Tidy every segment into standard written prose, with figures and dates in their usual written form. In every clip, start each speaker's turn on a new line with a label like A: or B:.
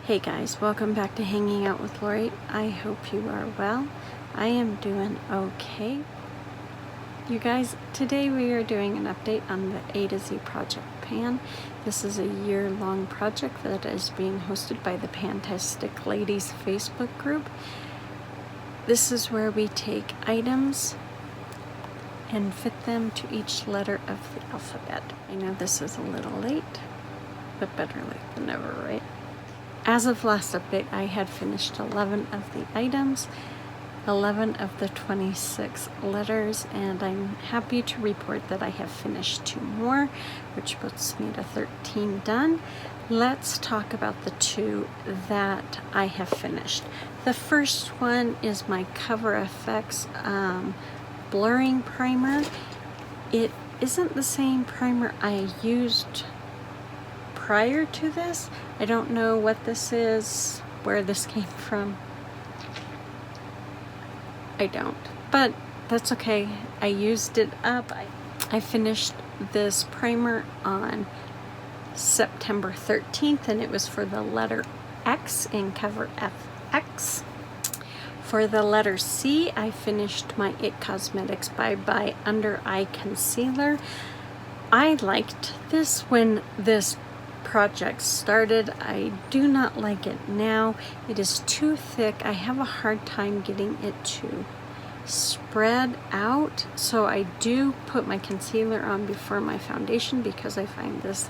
A: Hey guys, welcome back to Hanging Out with Lori. I hope you are well. I am doing okay. You guys, today we are doing an update on the A to Z Project Pan. This is a year-long project that is being hosted by the Pantastic Ladies Facebook group. This is where we take items and fit them to each letter of the alphabet. I know this is a little late, but better late than never, right? As of last update, I had finished 11 of the items, 11 of the 26 letters, and I'm happy to report that I have finished 2 more, which puts me to 13 done. Let's talk about the 2 that I have finished. The first one is my Cover FX blurring primer. It isn't the same primer I used prior to this. I don't know what this is, where this came from. I don't, but that's okay. I used it up. I finished this primer on September 13th, and it was for the letter X in Cover FX. For the letter C, I finished my IT Cosmetics Bye Bye Under Eye Concealer. I liked this when this project started. I do not like it now. It is too thick. I have a hard time getting it to spread out, so I do put my concealer on before my foundation because I find this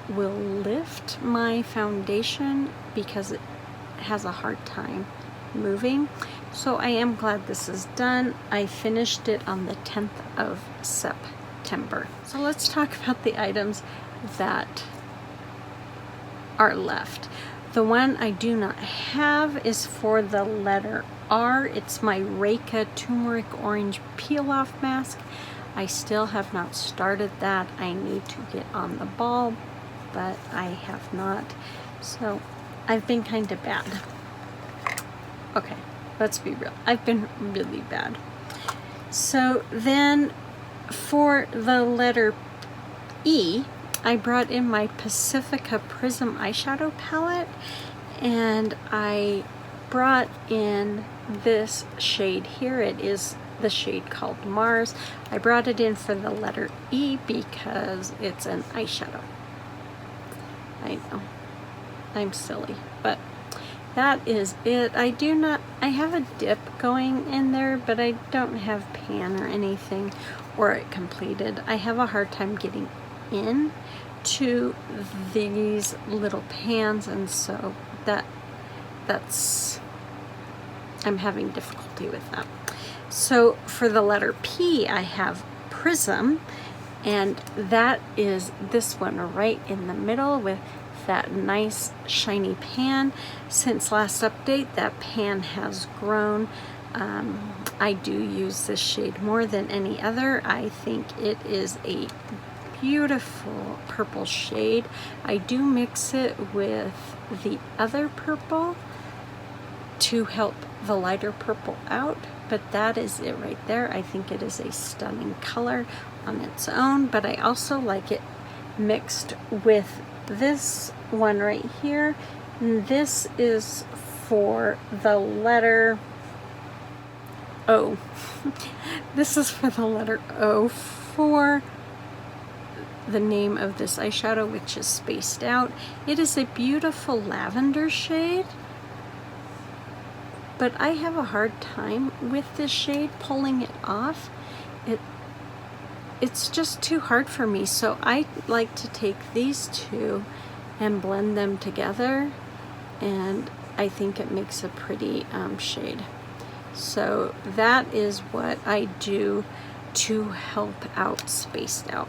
A: will lift my foundation because it has a hard time moving. So I am glad this is done. I finished it on the 10th of September. So let's talk about the items that are left. The one I do not have is for the letter R. It's my Reka Turmeric Orange Peel Off Mask. I still have not started that. I need to get on the ball, but I have not. So I've been kind of bad. Okay, let's be real. I've been really bad. So then for the letter E, I brought in my Pacifica Prism eyeshadow palette, and I brought in this shade here. It is the shade called Mars. I brought it in for the letter E because it's an eyeshadow. I know, I'm silly, but that is it. I have a dip going in there, but I don't have pan or anything or it completed. I have a hard time getting in to these little pans, and so I'm having difficulty with that. So for the letter P, I have Prism, and that is this one right in the middle with that nice shiny pan. Since last update, that pan has grown. I do use this shade more than any other. I think it is a beautiful purple shade. I do mix it with the other purple to help the lighter purple out, but that is it right there. I think it is a stunning color on its own, but I also like it mixed with this one right here. And this is for the letter O. This is for the letter O for the name of this eyeshadow, which is Spaced Out. It is a beautiful lavender shade, but I have a hard time with this shade pulling it off. It's just too hard for me, so I like to take these two and blend them together, and I think it makes a pretty shade. So that is what I do to help out Spaced Out.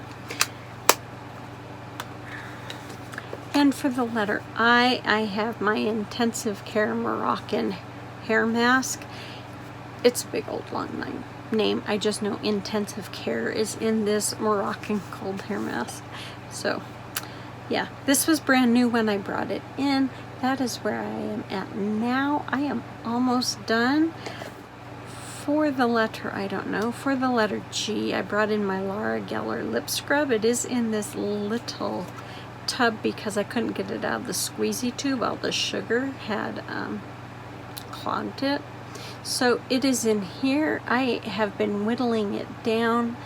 A: And for the letter I have my Intensive Care Moroccan hair mask. It's a big old long name. I just know Intensive Care is in this Moroccan cold hair mask. So yeah, this was brand new when I brought it in. That is where I am at now. I am almost done. For the letter, I don't know, for the letter G, I brought in my Laura Geller lip scrub. It is in this little tub because I couldn't get it out of the squeezy tube. All the sugar had clogged it. So it is in here. I have been whittling it down.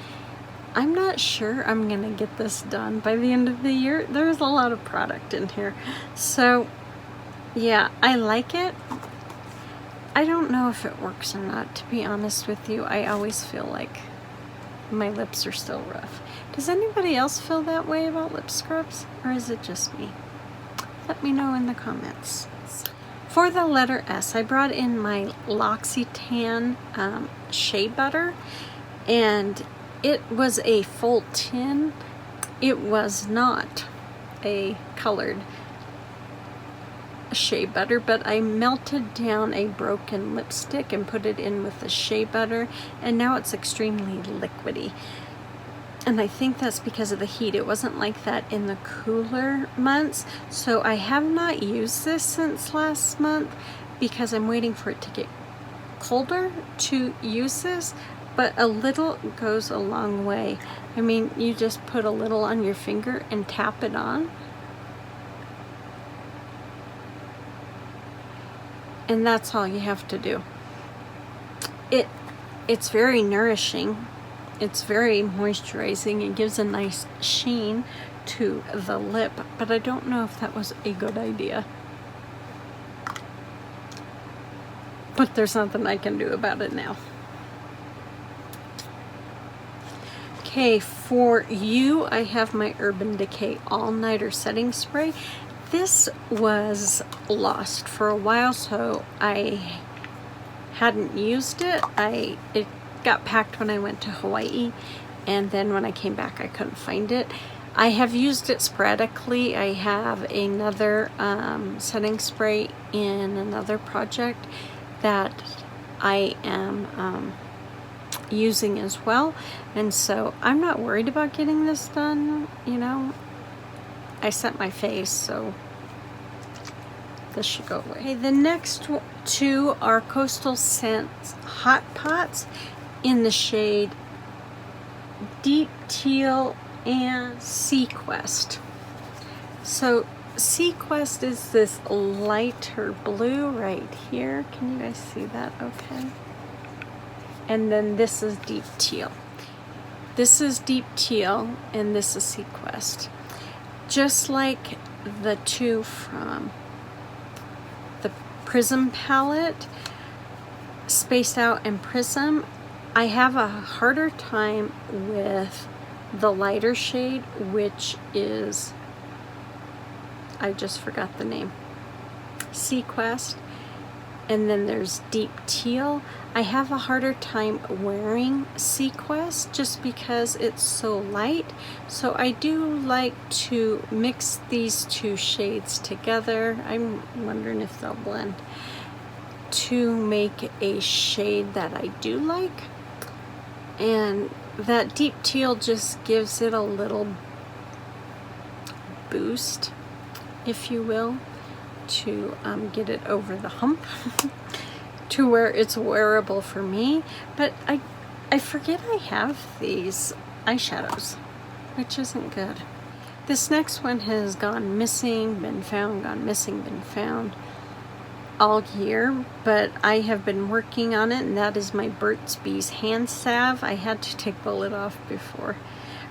A: I'm not sure I'm gonna get this done by the end of the year. There's a lot of product in here. So yeah, I like it. I don't know if it works or not, to be honest with you. I always feel like my lips are still rough. Does anybody else feel that way about lip scrubs, or is it just me? Let me know in the comments. For the letter S, I brought in my L'Occitane Shea Butter, and it was a full tin. It was not a colored shea butter, but I melted down a broken lipstick and put it in with the shea butter, and now it's extremely liquidy. And I think that's because of the heat. It wasn't like that in the cooler months. So I have not used this since last month because I'm waiting for it to get colder to use this, but a little goes a long way. I mean, you just put a little on your finger and tap it on. And that's all you have to do. It's very nourishing. It's very moisturizing. It gives a nice sheen to the lip, but I don't know if that was a good idea. But there's nothing I can do about it now. Okay, for you, I have my Urban Decay All-Nighter Setting Spray. This was lost for a while, so I hadn't used it. It got packed when I went to Hawaii, and then when I came back I couldn't find it. I have used it sporadically. I have another setting spray in another project that I am using as well, and so I'm not worried about getting this done. You know, I set my face, so this should go away. Okay, the next two are Coastal Scents Hot Pots in the shade Deep Teal and Sequest. So Sequest is this lighter blue right here. Can you guys see that okay? And then this is Deep Teal. This is Deep Teal and this is Sequest. Just like the two from the Prism palette, Spaced Out and Prism, I have a harder time with the lighter shade, which is, I just forgot the name, Sequest, and then there's Deep Teal. I have a harder time wearing Sequest just because it's so light, so I do like to mix these two shades together. I'm wondering if they'll blend to make a shade that I do like. And that Deep Teal just gives it a little boost, if you will, to get it over the hump to where it's wearable for me. But I forget I have these eyeshadows, which isn't good. This next one has gone missing, been found, gone missing, been found all year, but I have been working on it, and that is my Burt's Bees hand salve. I had to take the lid off before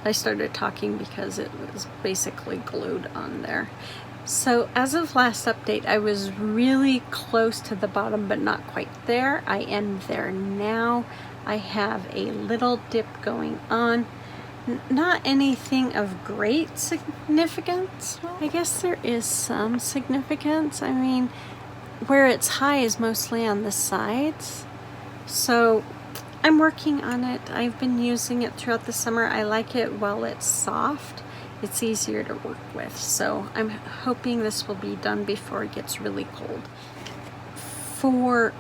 A: I started talking because it was basically glued on there. So as of last update, I was really close to the bottom, but not quite there. I am there now. I have a little dip going on. Not anything of great significance. I guess there is some significance. I mean, where it's high is mostly on the sides. So I'm working on it. I've been using it throughout the summer. I like it while it's soft. It's easier to work with. So I'm hoping this will be done before it gets really cold. For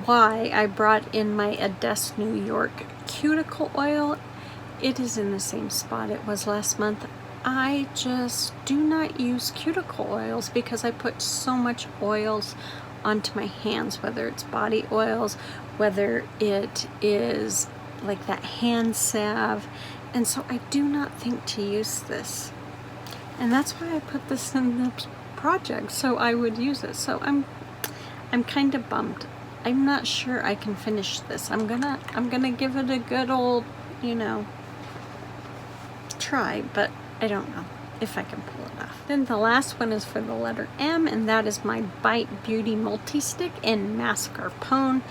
A: Y, I brought in my Adeste New York cuticle oil. It is in the same spot it was last month. I just do not use cuticle oils because I put so much oils onto my hands, whether it's body oils, whether it is like that hand salve, and so I do not think to use this. And that's why I put this in the project, so I would use it. So I'm kind of bummed. I'm not sure I can finish this. I'm gonna give it a good old, try, but I don't know if I can pull it off. Then the last one is for the letter M, and that is my Bite Beauty Multi-Stick in Mascarpone.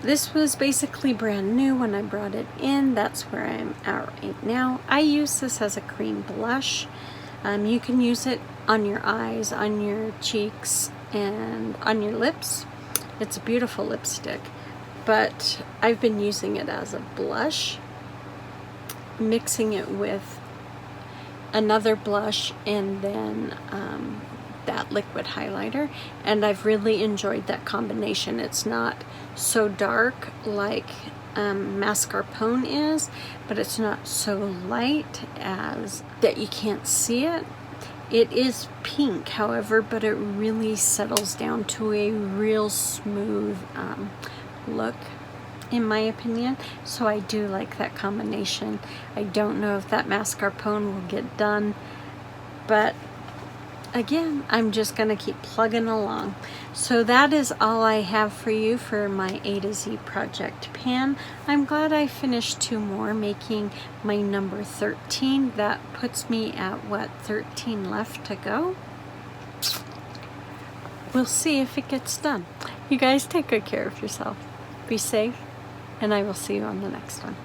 A: This was basically brand new when I brought it in. That's where I'm at right now. I use this as a cream blush. You can use it on your eyes, on your cheeks, and on your lips. It's a beautiful lipstick, but I've been using it as a blush, mixing it with another blush and then that liquid highlighter, and I've really enjoyed that combination. It's not so dark like Mascarpone is, but it's not so light as that you can't see it. It is pink, however, but it really settles down to a real smooth look, in my opinion. So I do like that combination. I don't know if that Mascarpone will get done, but again, I'm just gonna keep plugging along. So that is all I have for you for my A to Z project pan. I'm glad I finished 2 more, making my number 13. That puts me at, what, 13 left to go? We'll see if it gets done. You guys take good care of yourself. Be safe, and I will see you on the next one.